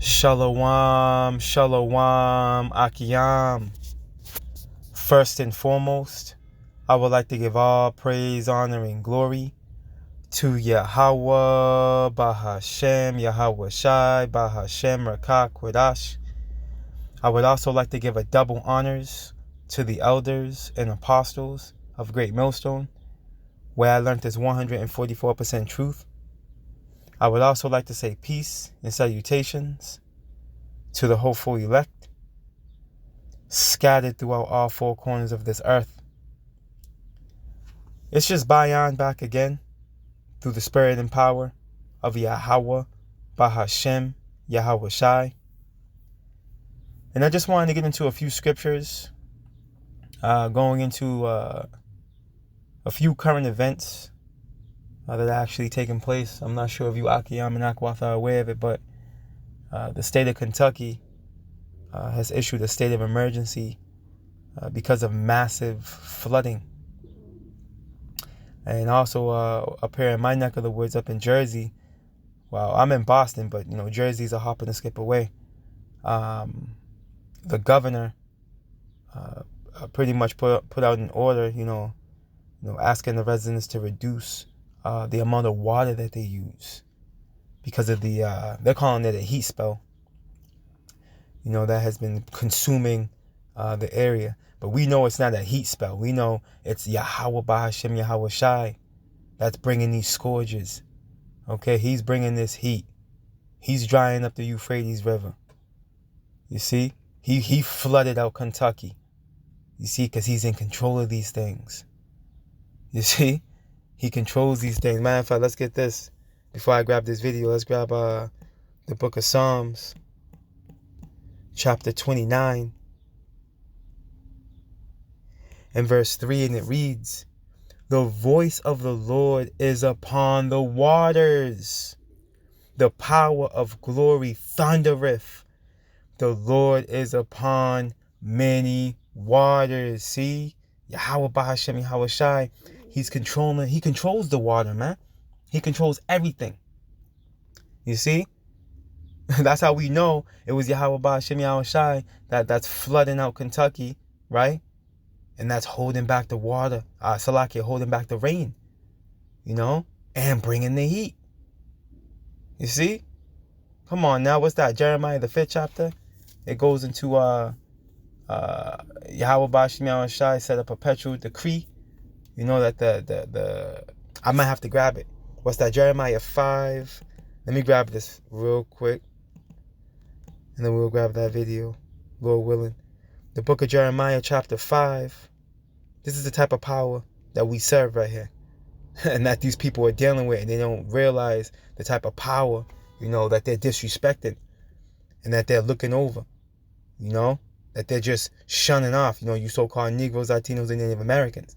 Shalom, shalom, Akiyam. First and foremost, I would like to give all praise, honor, and glory to Yahweh, Bahashem, Yahweh Shai, Bahashem, Rakak, Kodash. I would also like to give a double honors to the elders and apostles of Great Millstone, where I learned this 144% truth. I would also like to say peace and salutations to the hopeful elect, scattered throughout all four corners of this earth. It's just Bayan back again, through the spirit and power of Yahweh, Bahashem, Yahweh Shai. And I just wanted to get into a few scriptures, going into a few current events that are actually taking place. I'm not sure if you Akiyam and Akwath are aware of it, but the state of Kentucky has issued a state of emergency because of massive flooding. And also up here in my neck of the woods up in Jersey, well, I'm in Boston, but Jersey's a hop and a skip away. The governor pretty much put out an order, asking the residents to reduce the amount of water that they use because of they're calling it a heat spell, that has been consuming the area. But we know it's not a heat spell. We know it's Yahweh Bahashem, Yahweh Shai that's bringing these scourges. Okay, he's bringing this heat. He's drying up the Euphrates River. You see? He flooded out Kentucky. You see, because he's in control of these things. You see? He controls these things. Matter of fact, let's get this. Before I grab this video, let's grab the book of Psalms, chapter 29. And verse 3, and it reads, "The voice of the Lord is upon the waters. The power of glory thundereth. The Lord is upon many waters." See? Yahweh Bahashem, Yahweh Shai. He controls the water, man. He controls everything. You see? That's how we know it was Yahweh Bahashem, Yahweh Shai that's flooding out Kentucky, right? And that's holding back the water. Salakia, holding back the rain. And bringing the heat. You see? Come on now. What's that? Jeremiah, the 5th chapter. It goes into Yahweh Bahashem, Yahweh Shai set a perpetual decree. That the I might have to grab it. What's that? Jeremiah 5. Let me grab this real quick. And then we'll grab that video, Lord willing. The book of Jeremiah, chapter 5. This is the type of power that we serve right here. And that these people are dealing with. And they don't realize the type of power, that they're disrespecting. And that they're looking over. That they're just shunning off. You so-called Negroes, Latinos, and Native Americans.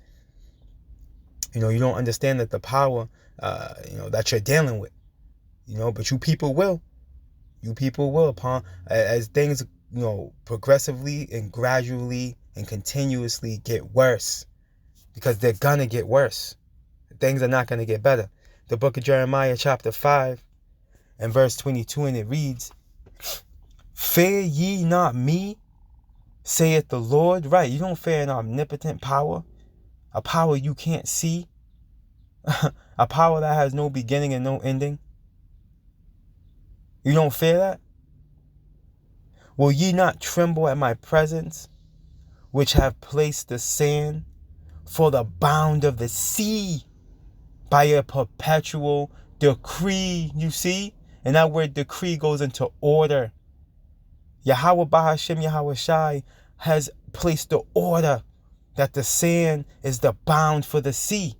You don't understand that the power, that you're dealing with. But you people will. You people will. As things, progressively and gradually and continuously get worse. Because they're going to get worse. Things are not going to get better. The book of Jeremiah, chapter 5, and verse 22, and it reads, "Fear ye not me, saith the Lord." Right, you don't fear an omnipotent power. A power you can't see. A power that has no beginning and no ending. You don't fear that? "Will ye not tremble at my presence, which have placed the sand for the bound of the sea by a perpetual decree?" You see? And that word decree goes into order. Yahweh Bahashem, Yahweh Shai has placed the order that the sand is the bound for the sea.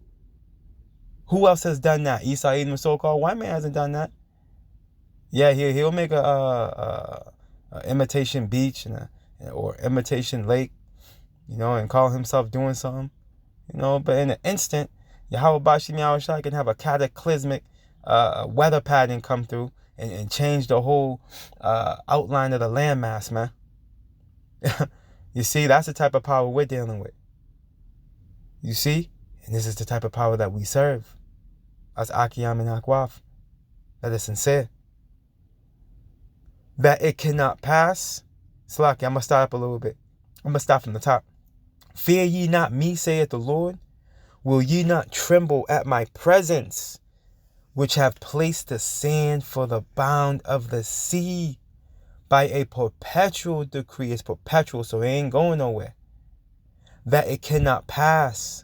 Who else has done that? Esau, Edom, so-called white man hasn't done that. Yeah, he'll make a imitation beach or imitation lake, and call himself doing something, But in an instant, Yahweh Bashim Yahweh Shai can have a cataclysmic weather pattern come through and change the whole outline of the landmass, man. You see, that's the type of power we're dealing with. You see? And this is the type of power that we serve. As Akiyam and Akwaf. That is sincere. that it cannot pass. Slack, I'm going to start up a little bit. I'm going to start from the top. Fear ye not me, saith the Lord. Will ye not tremble at my presence, which have placed the sand for the bound of the sea by a perpetual decree? It's perpetual, so it ain't going nowhere. That it cannot pass.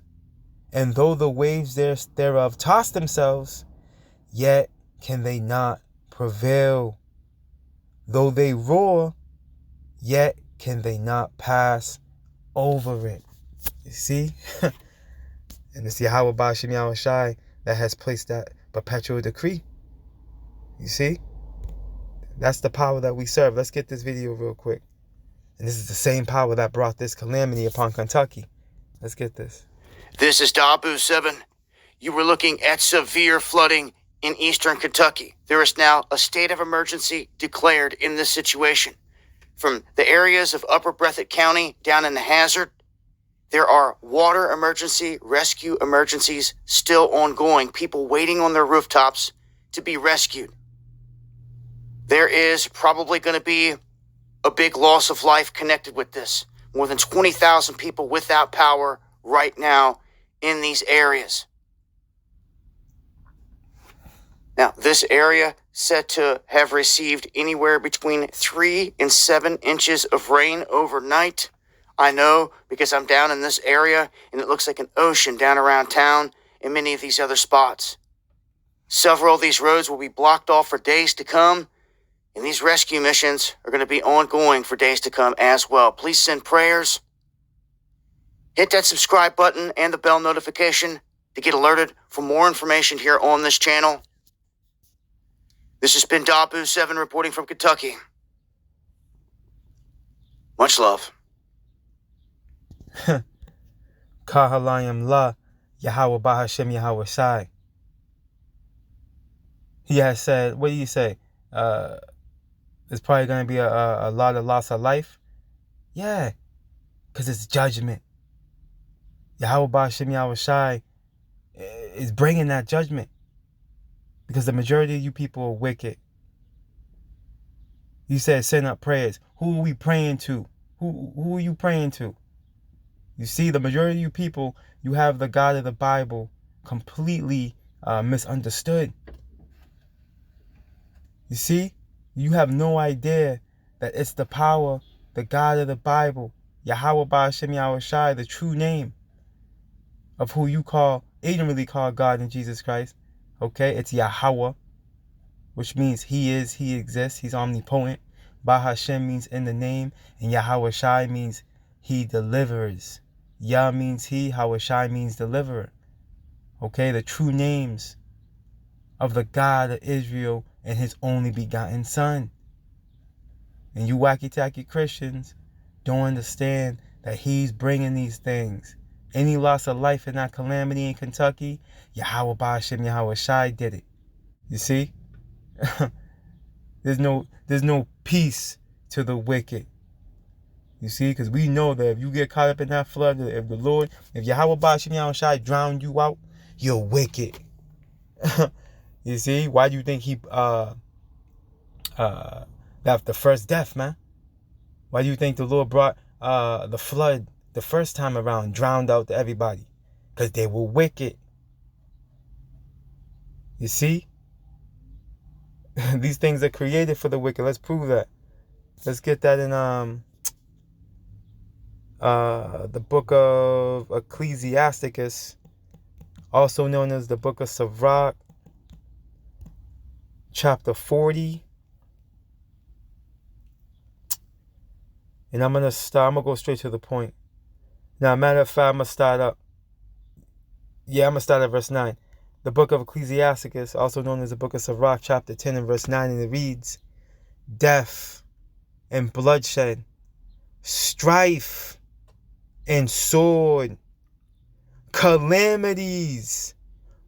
And though the waves thereof toss themselves, yet can they not prevail. Though they roar, yet can they not pass over it. You see? And it's Yahweh Ba'ashem Yahweh Shai that has placed that perpetual decree. You see? That's the power that we serve. Let's get this video real quick. And this is the same power that brought this calamity upon Kentucky. Let's get this. This is Dabu 7. You were looking at severe flooding in eastern Kentucky. There is now a state of emergency declared in this situation. From the areas of Upper Breathitt County down in the Hazard, there are water emergency, rescue emergencies still ongoing. People waiting on their rooftops to be rescued. There is probably going to be a big loss of life connected with this. More than 20,000 people without power right now in these areas. Now, this area said to have received anywhere between 3 and 7 inches of rain overnight. I know because I'm down in this area and it looks like an ocean down around town and many of these other spots. Several of these roads will be blocked off for days to come, and these rescue missions are going to be ongoing for days to come as well. Please send prayers. Hit that subscribe button and the bell notification to get alerted for more information here on this channel. This has been Dabu 7 reporting from Kentucky. Much love. Kahalayim La, Yahweh Bahashem Yahweh Shai. He has said, what do you say? There's probably going to be a lot of loss of life. Yeah, because it's judgment. Yahweh Bahashem Yahweh Shai is bringing that judgment. Because the majority of you people are wicked. You said send up prayers. Who are we praying to? Who are you praying to? You see, the majority of you people, you have the God of the Bible completely misunderstood. You see, you have no idea that it's the power, the God of the Bible, Yahweh Ba'ashem Yahweh Shai, the true name of who you ignorantly call God in Jesus Christ. Okay, it's Yahweh, which means He is, He exists, He's omnipotent. Bahashem means in the name, and Yahweh Shai means He delivers. Yah means He, Yahweh Shai means deliverer. Okay, the true names of the God of Israel and His only begotten Son. And you wacky-tacky Christians don't understand that He's bringing these things. Any loss of life in that calamity in Kentucky, Yahweh Ba'ashem Yahweh Shai did it. You see? There's no peace to the wicked. You see? Because we know that if you get caught up in that flood, if Yahweh Ba'ashem Yahweh Shai drowned you out, you're wicked. You see? Why do you think He that the first death, man? Why do you think the Lord brought the flood the first time around, drowned out everybody? Because they were wicked. You see? These things are created for the wicked. Let's prove that. Let's get that in the book of Ecclesiasticus, also known as the book of Sirach, chapter 40. And I'm going to go straight to the point. Now, matter of fact, I'm going to start up. Yeah, I'm going to start at verse 9. The book of Ecclesiasticus, also known as the book of Sirach, chapter 10 and verse 9, and it reads, death and bloodshed, strife and sword, calamities,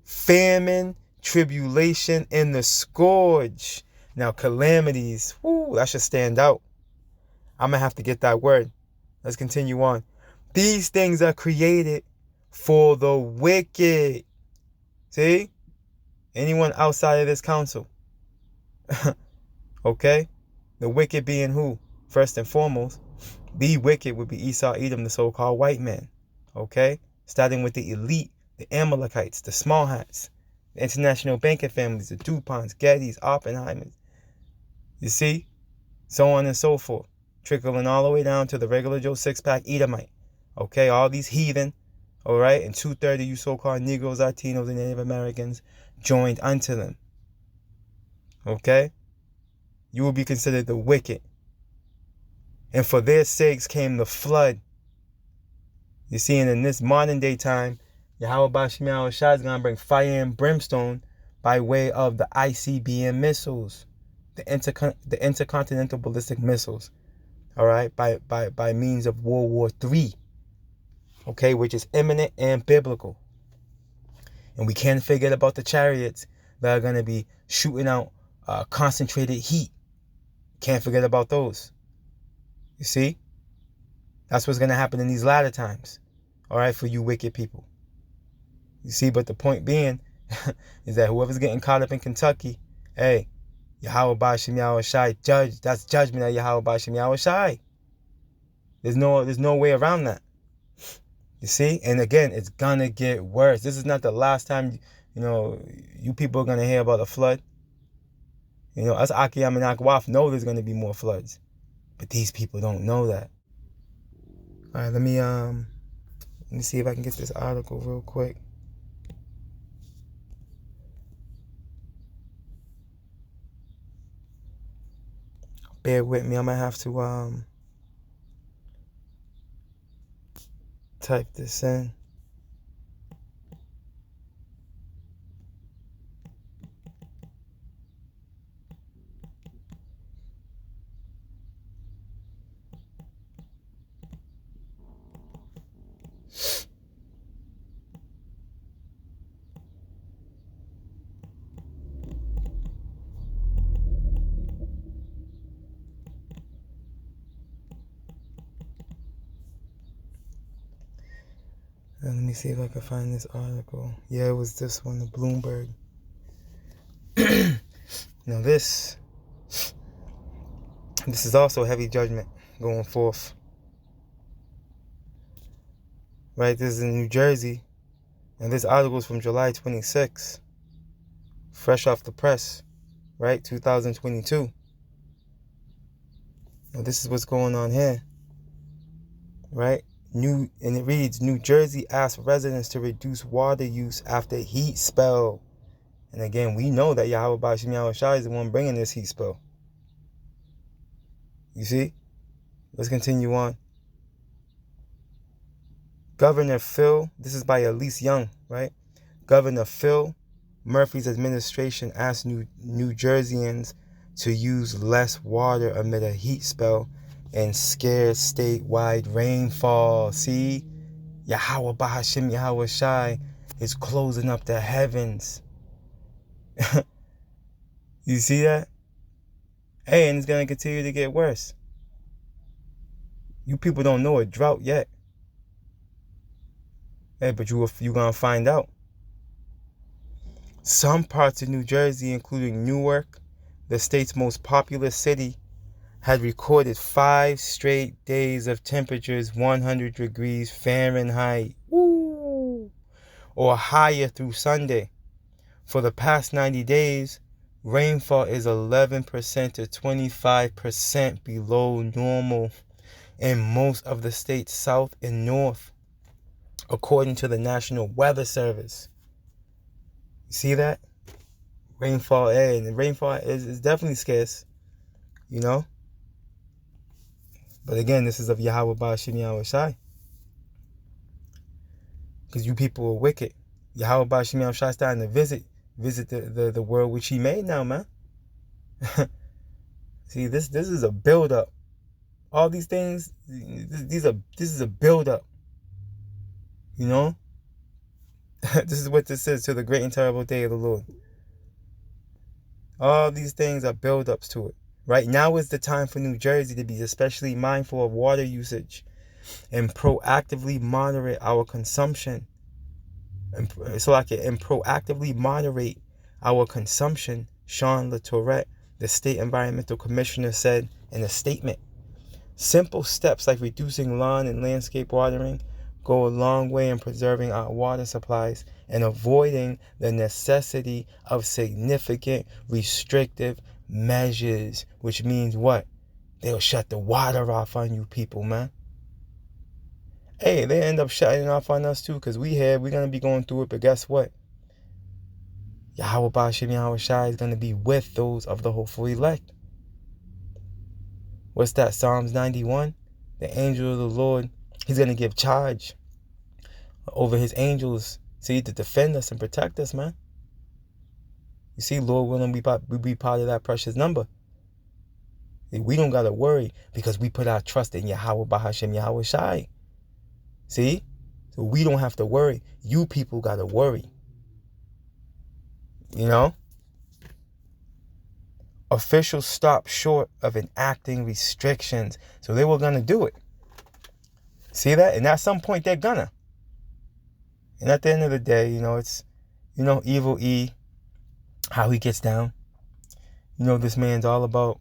famine, tribulation, and the scourge. Now, calamities, that should stand out. I'm going to have to get that word. Let's continue on. These things are created for the wicked. See? Anyone outside of this council. Okay? The wicked being who? First and foremost, the wicked would be Esau, Edom, the so-called white man. Okay? Starting with the elite, the Amalekites, the small hats, the international banking families, the DuPonts, Gettys, Oppenheimers. You see? So on and so forth. Trickling all the way down to the regular Joe six-pack Edomite. Okay? All these heathen, all right? And 2/3 of you so-called Negroes, Latinos, and Native Americans joined unto them. Okay? You will be considered the wicked. And for their sakes came the flood. You see, and in this modern day time, Yahweh Bashim Shai is going to bring fire and brimstone by way of the ICBM missiles, the intercontinental ballistic missiles, all right, by means of World War III, okay, which is imminent and biblical. And we can't forget about the chariots that are going to be shooting out concentrated heat. Can't forget about those. You see? That's what's going to happen in these latter times. All right, for you wicked people. You see, but the point being is that whoever's getting caught up in Kentucky, hey, Yahweh Bashim Yahweh Shai, judge. That's judgment of Yahweh Bashim Yahweh Shai. There's no way around that. You see? And again, it's going to get worse. This is not the last time, you people are going to hear about a flood. Us Akiyam and Akwaf know there's going to be more floods. But these people don't know that. All right, let me see if I can get this article real quick. Bear with me. I might have to type this in. Let me see if I can find this article. Yeah, it was this one, the Bloomberg. Now this is also heavy judgment going forth. Right, this is in New Jersey. And this article is from July 26. Fresh off the press. Right, 2022. Now this is what's going on here. Right? And it reads, New Jersey asks residents to reduce water use after heat spell. And again, we know that Yahweh Bashim Yahweh Shai is the one bringing this heat spell. You see? Let's continue on. Governor Phil, this is by Elise Young, right? Governor Phil Murphy's administration asked New Jerseyans to use less water amid a heat spell and scarce statewide rainfall. See? Yahweh Bahashim Yahweh Shai is closing up the heavens. You see that? Hey, and it's going to continue to get worse. You people don't know a drought yet. Hey, but you're going to find out. Some parts of New Jersey, including Newark, the state's most populous city, had recorded 5 straight days of temperatures 100 degrees Fahrenheit. Woo! Or higher through Sunday. For the past 90 days, rainfall is 11% to 25% below normal in most of the state's south and north, according to the National Weather Service. You see that? Rainfall, and the rainfall is definitely scarce, But again, this is of Yahweh Bashim Yahweh Shai. Because you people are wicked. Yahweh Bashim Yahweh Shai starting to visit the world which he made now, man. See, this is a build-up. All these things, this is a build-up. This is what this is to the great and terrible day of the Lord. All these things are build-ups to it. Right now is the time for New Jersey to be especially mindful of water usage and proactively moderate our consumption. And proactively moderate our consumption, Sean LaTourette, The state environmental commissioner said in a statement, simple steps like reducing lawn and landscape watering go a long way in preserving our water supplies and avoiding the necessity of significant restrictive measures, which means what? They'll shut the water off on you people, man. Hey, they end up shutting it off on us too, because we're going to be going through it, but guess what? Yahweh Bashim Yahweh Shai is going to be with those of the hopeful elect. What's that? Psalms 91? The angel of the Lord, he's going to give charge over his angels, see, to defend us and protect us, man. You see, Lord willing, we be part of that precious number. We don't got to worry because we put our trust in Yahweh Bahashem Yahweh Shai. See? So we don't have to worry. You people got to worry. You know? Officials stopped short of enacting restrictions. So they were going to do it. See that? And at some point, they're gonna. And at the end of the day, it's, Evil E, how he gets down. This man's all about,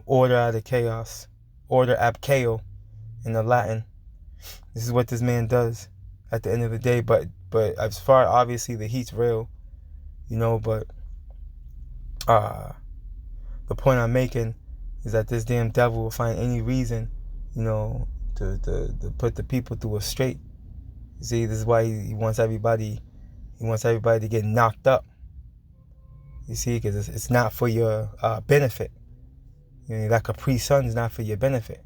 order out of chaos. Order ab chaos in the Latin. This is what this man does at the end of the day. But as far, obviously, the heat's real, but the point I'm making is that this damn devil will find any reason, to put the people through a straight. See, this is why he wants everybody to get knocked up. You see, because it's not for your benefit. That Capri Sun is not for your benefit.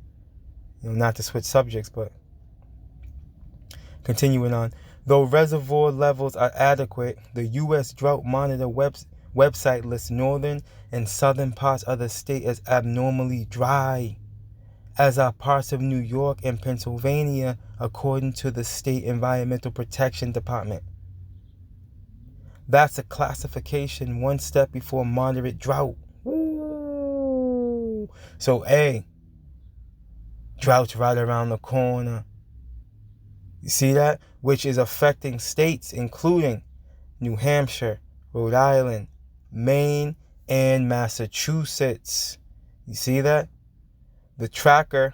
Not to switch subjects, but continuing on. Though reservoir levels are adequate, the U.S. Drought Monitor website lists northern and southern parts of the state as abnormally dry, as are parts of New York and Pennsylvania, according to the State Environmental Protection Department. That's a classification one step before moderate drought. Ooh. So, drought's right around the corner. You see that? Which is affecting states including New Hampshire, Rhode Island, Maine, and Massachusetts. You see that? The tracker,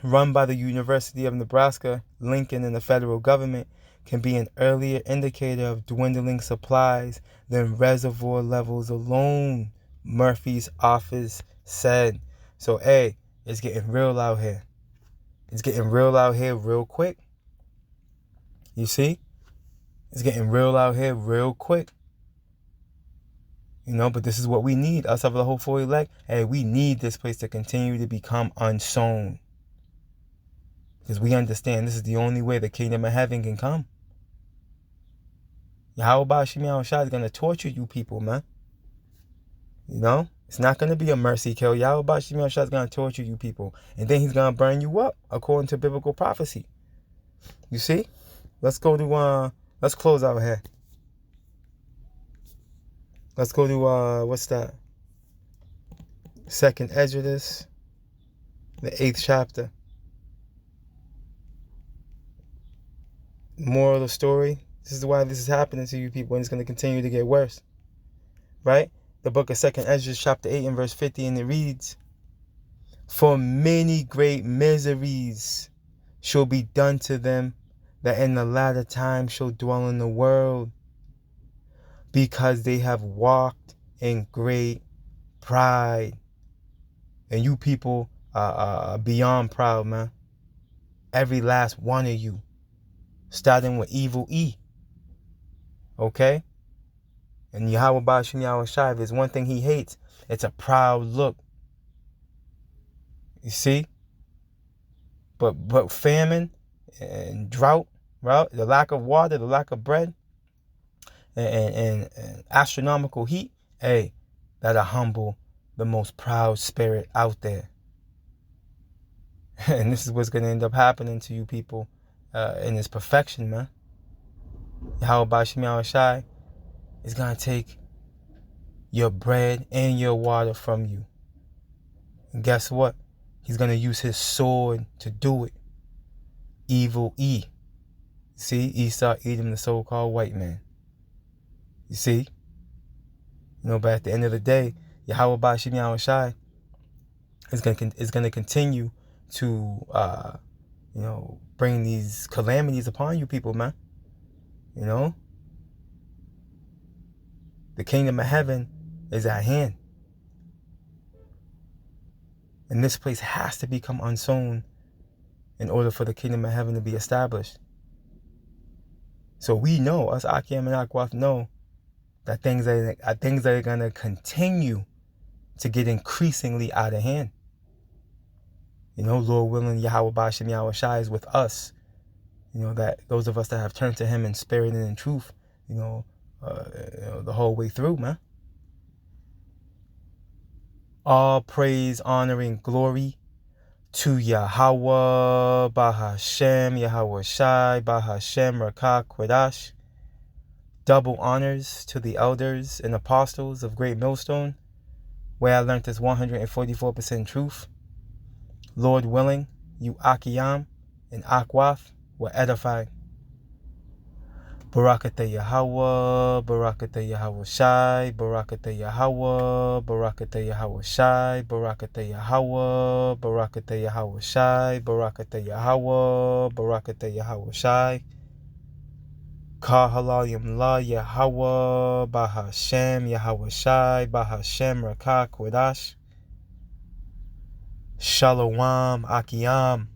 run by the University of Nebraska, Lincoln, and the federal government, can be an earlier indicator of dwindling supplies than reservoir levels alone, Murphy's office said. So, it's getting real out here. It's getting real out here real quick. You see? It's getting real out here real quick. But this is what we need, us of the hopeful elect. We need this place to continue to become unsown. Because we understand this is the only way the kingdom of heaven can come. Yahweh Bashim Yahweh Shai is going to torture you people, man. It's not going to be a mercy kill. Yahweh Bashim Yahweh Shai is going to torture you people. And then he's going to burn you up, according to biblical prophecy. You see? Let's go to, let's close out here. Let's go to, what's that? 2nd Exodus, the 8th chapter. Moral of the story, this is why this is happening to you people, and it's going to continue to get worse. Right? The book of 2nd Exodus, chapter 8 and verse 50, and it reads, for many great miseries shall be done to them that in the latter time shall dwell in the world, because they have walked in great pride. And you people are beyond proud, man. Every last one of you. Starting with Evil E. Okay? And Yahweh Bashim Yahweh Shai, there's one thing he hates. It's a proud look. You see? But famine and drought, right? The lack of water, the lack of bread, and astronomical heat, that'll humble the most proud spirit out there. And this is what's going to end up happening to you people in this perfection, man. Yahweh Bashim Yahweh Shai is going to take your bread and your water from you. And guess what? He's going to use his sword to do it. Evil E. See? Esau, Edom, the so-called white man. You see? But at the end of the day, Yahweh Ba'ashim Yahweh Shai is gonna continue to bring these calamities upon you people, man. The kingdom of heaven is at hand. And this place has to become unsown in order for the kingdom of heaven to be established. So we know, us Akim and Akwaf know, that things are going to continue to get increasingly out of hand. Lord willing, Yahweh Ba'ashim Yahweh Shai is with us. That those of us that have turned to him in spirit and in truth, the whole way through, man. All praise, honor, and glory to Yahweh Bahashem, Yahweh Shai, Bahashem Rakah Quadash. Double honors to the elders and apostles of Great Millstone, where I learned this 144% truth. Lord willing, you Akiyam and Akwaf were edified. Barakatah Yahweh, Barakatah Yahweh Shai, Barakatah Yahweh, Barakatah Yahweh Shai, Barakatah Yahweh, Barakatah Yahweh Shai, Barakatah Yahweh, Barakatah Yahweh Shai. Ka halal yamla Yahweh, Bahashem, Yahweh Shai, Bahashem Rakah Quadash. Shalom, Akiyam.